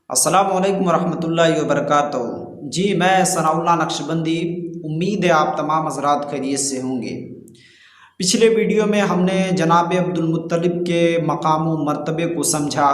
السلام علیکم ورحمۃ اللہ وبرکاتہ۔ جی میں ثناء اللہ نقشبندی، امید ہے آپ تمام حضرات خیریت سے ہوں گے۔ پچھلے ویڈیو میں ہم نے جناب عبد المطلب کے مقام و مرتبے کو سمجھا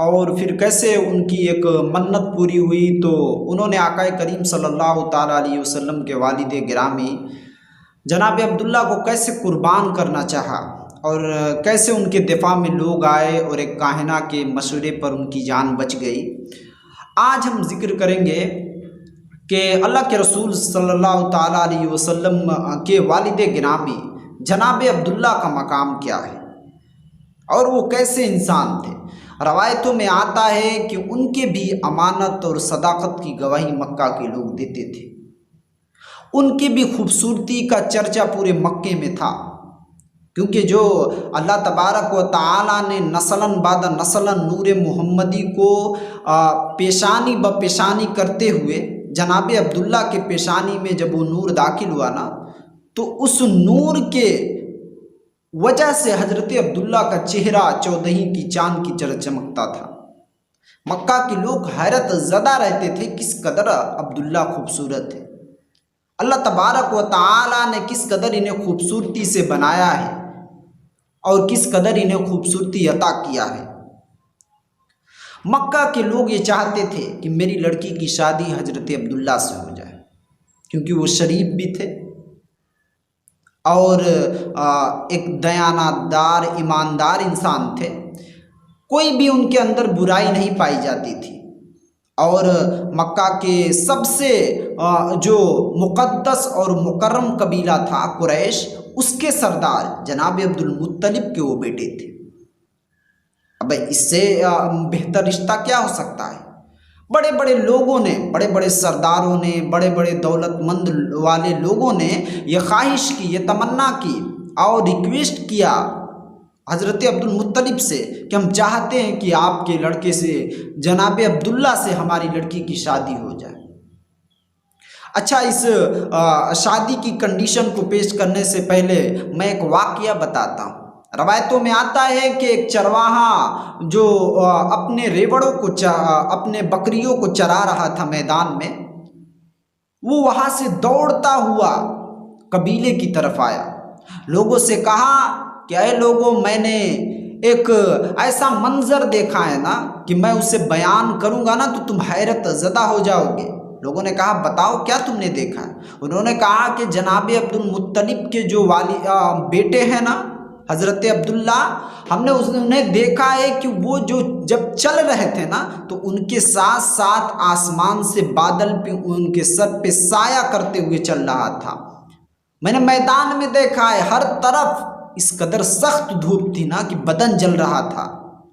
اور پھر کیسے ان کی ایک منت پوری ہوئی تو انہوں نے آقا کریم صلی اللہ تعالیٰ علیہ وسلم کے والد گرامی جناب عبداللہ کو کیسے قربان کرنا چاہا اور کیسے ان کے دفاع میں لوگ آئے اور ایک کاہنہ کے مشورے پر ان کی جان بچ گئی۔ آج ہم ذکر کریں گے کہ اللہ کے رسول صلی اللہ تعالیٰ علیہ وسلم کے والد گرامی جناب عبداللہ کا مقام کیا ہے اور وہ کیسے انسان تھے۔ روایتوں میں آتا ہے کہ ان کے بھی امانت اور صداقت کی گواہی مکہ کے لوگ دیتے تھے۔ ان کی بھی خوبصورتی کا چرچا پورے مکے میں تھا، کیونکہ جو اللہ تبارک و تعالیٰ نے نسلاً بعد نسلاً نور محمدی کو پیشانی بہ پیشانی کرتے ہوئے جناب عبداللہ کے پیشانی میں جب وہ نور داخل ہوا نا تو اس نور کے وجہ سے حضرت عبداللہ کا چہرہ چودہی کی چاند کی طرح چمکتا تھا۔ مکہ کے لوگ حیرت زدہ رہتے تھے کس قدر عبداللہ خوبصورت ہے، اللہ تبارک و تعالیٰ نے کس قدر انہیں خوبصورتی سے بنایا ہے اور کس قدر انہیں خوبصورتی عطا کیا ہے۔ مکہ کے لوگ یہ چاہتے تھے کہ میری لڑکی کی شادی حضرت عبداللہ سے ہو جائے، کیونکہ وہ شریف بھی تھے اور ایک دیانت دار ایماندار انسان تھے، کوئی بھی ان کے اندر برائی نہیں پائی جاتی تھی۔ اور مکہ کے سب سے جو مقدس اور مکرم قبیلہ تھا قریش، اس کے سردار جناب عبد المطلب کے وہ بیٹے تھے۔ اب اس سے بہتر رشتہ کیا ہو سکتا ہے؟ بڑے بڑے لوگوں نے، بڑے بڑے سرداروں نے، بڑے بڑے دولت مند والے لوگوں نے یہ خواہش کی، یہ تمنا کی اور ریکویسٹ کیا حضرت عبد المطلب سے کہ ہم چاہتے ہیں کہ آپ کے لڑکے سے جناب عبداللہ سے ہماری لڑکی کی شادی ہو جائے۔ اچھا، اس شادی کی کنڈیشن کو پیش کرنے سے پہلے میں ایک واقعہ بتاتا ہوں۔ روایتوں میں آتا ہے کہ ایک چرواہا جو اپنے ریوڑوں کو اپنے بکریوں کو چرا رہا تھا میدان میں، وہ وہاں سے دوڑتا ہوا قبیلے کی طرف آیا۔ لوگوں سے کہا کہ اے لوگوں، میں نے ایک ایسا منظر دیکھا ہے نا کہ میں اسے بیان کروں گا نا تو تم حیرت زدہ ہو جاؤ گے۔ لوگوں نے کہا بتاؤ کیا تم نے دیکھا ہے؟ انہوں نے کہا کہ جناب عبد المطلب کے جو بیٹے ہیں نا حضرت عبداللہ، ہم نے انہیں دیکھا ہے کہ وہ جو جب چل رہے تھے نا تو ان کے ساتھ ساتھ آسمان سے بادل پہ ان کے سر پہ سایہ کرتے ہوئے چل رہا تھا۔ میں نے میدان میں دیکھا ہے، ہر طرف اس قدر سخت دھوپ تھی نا کہ بدن جل رہا تھا،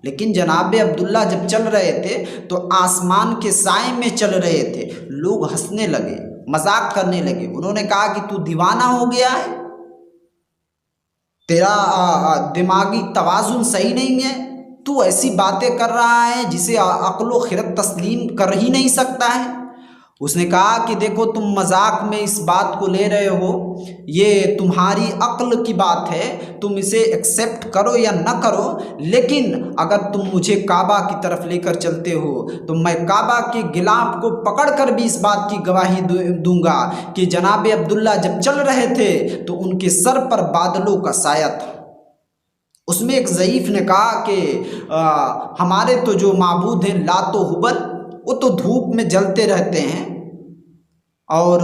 لیکن جناب عبداللہ جب چل رہے تھے تو آسمان کے سائے میں چل رہے تھے۔ لوگ ہنسنے لگے، مذاق کرنے لگے۔ انہوں نے کہا کہ تو دیوانہ ہو گیا ہے، تیرا دماغی توازن صحیح نہیں ہے، تو ایسی باتیں کر رہا ہے جسے عقل و خرد تسلیم کر ہی نہیں سکتا ہے۔ اس نے کہا کہ دیکھو تم مذاق میں اس بات کو لے رہے ہو، یہ تمہاری عقل کی بات ہے، تم اسے ایکسیپٹ کرو یا نہ کرو، لیکن اگر تم مجھے کعبہ کی طرف لے کر چلتے ہو تو میں کعبہ کے غلاف کو پکڑ کر بھی اس بات کی گواہی دوں گا کہ جناب عبداللہ جب چل رہے تھے تو ان کے سر پر بادلوں کا سایہ تھا۔ اس میں ایک ضعیف نے کہا کہ ہمارے تو جو معبود ہیں لات و ہبل، وہ تو دھوپ میں جلتے رہتے ہیں اور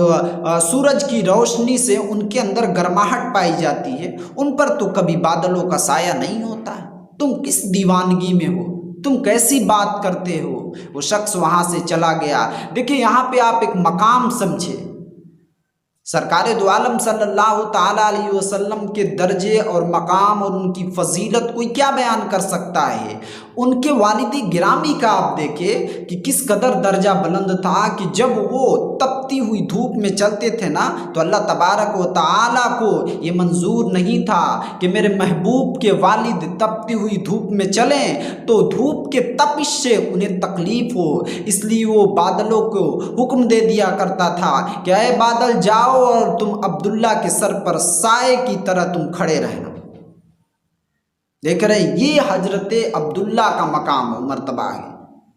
سورج کی روشنی سے ان کے اندر گرماہٹ پائی جاتی ہے، ان پر تو کبھی بادلوں کا سایہ نہیں ہوتا ہے۔ تم کس دیوانگی میں ہو، تم کیسی بات کرتے ہو؟ وہ شخص وہاں سے چلا گیا۔ دیکھیں یہاں پہ آپ ایک مقام سمجھے، سرکار دو عالم صلی اللہ تعالیٰ علیہ وسلم کے درجے اور مقام اور ان کی فضیلت کوئی کیا بیان کر سکتا ہے؟ ان کے والد گرامی کا آپ دیکھیں کہ کس قدر درجہ بلند تھا کہ جب وہ تپتی ہوئی دھوپ میں چلتے تھے نا تو اللہ تبارک و تعالیٰ کو یہ منظور نہیں تھا کہ میرے محبوب کے والد تپتی ہوئی دھوپ میں چلیں تو دھوپ کے تپش سے انہیں تکلیف ہو، اس لیے وہ بادلوں کو حکم دے دیا کرتا تھا کہ اے بادل جاؤ اور تم عبداللہ کے سر پر سائے کی طرح تم کھڑے رہنا۔ دیکھ رہے ہیں، یہ حضرت عبداللہ کا مقام و مرتبہ ہے۔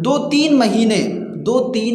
2-3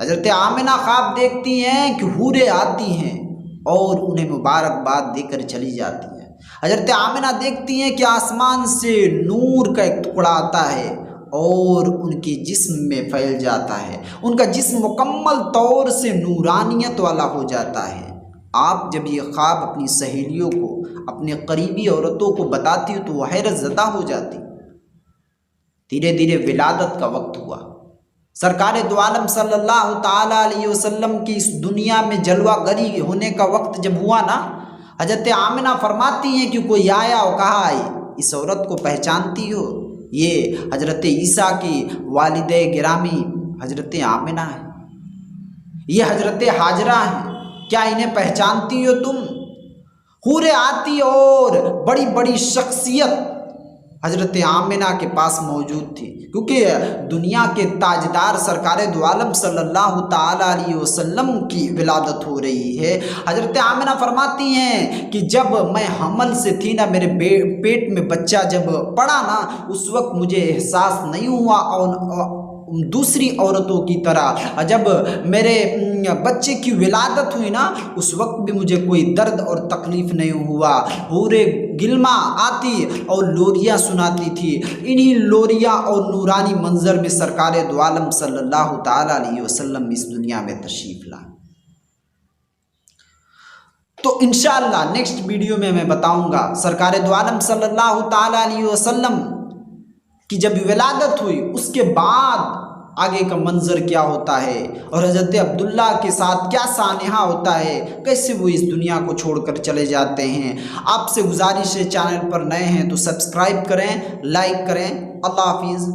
حضرت آمنہ خواب دیکھتی ہیں کہ حوریں آتی ہیں اور انہیں مبارکباد دے کر چلی جاتی ہیں۔ حضرت آمنہ دیکھتی ہیں کہ آسمان سے نور کا ایک ٹکڑا آتا ہے اور ان کے جسم میں پھیل جاتا ہے، ان کا جسم مکمل طور سے نورانیت والا ہو جاتا ہے۔ آپ جب یہ خواب اپنی سہیلیوں کو، اپنے قریبی عورتوں کو بتاتی ہو تو وہ حیرت زدہ ہو جاتی۔ دھیرے دھیرے ولادت کا وقت ہوا۔ سرکار دو عالم صلی اللہ تعالیٰ علیہ وسلم کی اس دنیا میں جلوہ گری ہونے کا وقت جب ہوا نا، حضرت آمنہ فرماتی ہیں کہ کوئی آیا اور کہا اس عورت کو پہچانتی ہو؟ یہ حضرت عیسیٰ کی والدہ گرامی حضرت آمنہ ہیں، یہ حضرت حاجرہ ہیں، کیا انہیں پہچانتی ہو تم؟ حوریں آتی اور بڑی بڑی شخصیت حضرت آمنہ کے پاس موجود تھی، کیونکہ دنیا کے تاجدار سرکار دو عالم صلی اللہ تعالیٰ علیہ وسلم کی ولادت ہو رہی ہے۔ حضرت آمنہ فرماتی ہیں کہ جب میں حمل سے تھی نا، میرے پیٹ میں بچہ جب پڑا نا، اس وقت مجھے احساس نہیں ہوا اور دوسری عورتوں کی طرح جب میرے بچے کی ولادت ہوئی نا، اس وقت بھی مجھے کوئی درد اور تکلیف نہیں ہوا۔ حوریں گلما آتی اور لوریاں سناتی تھی۔ انہی لوریاں اور نورانی منظر میں سرکار دو عالم صلی اللہ تعالیٰ علیہ وسلم اس دنیا میں تشریف لائے۔ تو انشاءاللہ نیکسٹ ویڈیو میں بتاؤں گا سرکار دو عالم صلی اللہ تعالیٰ علیہ وسلم کی جب ولادت ہوئی اس کے بعد آگے کا منظر کیا ہوتا ہے، اور حضرت عبداللہ کے ساتھ کیا سانحہ ہوتا ہے، کیسے وہ اس دنیا کو چھوڑ کر چلے جاتے ہیں۔ آپ سے گزارش ہے چینل پر نئے ہیں تو سبسکرائب کریں، لائک کریں۔ اللہ حافظ۔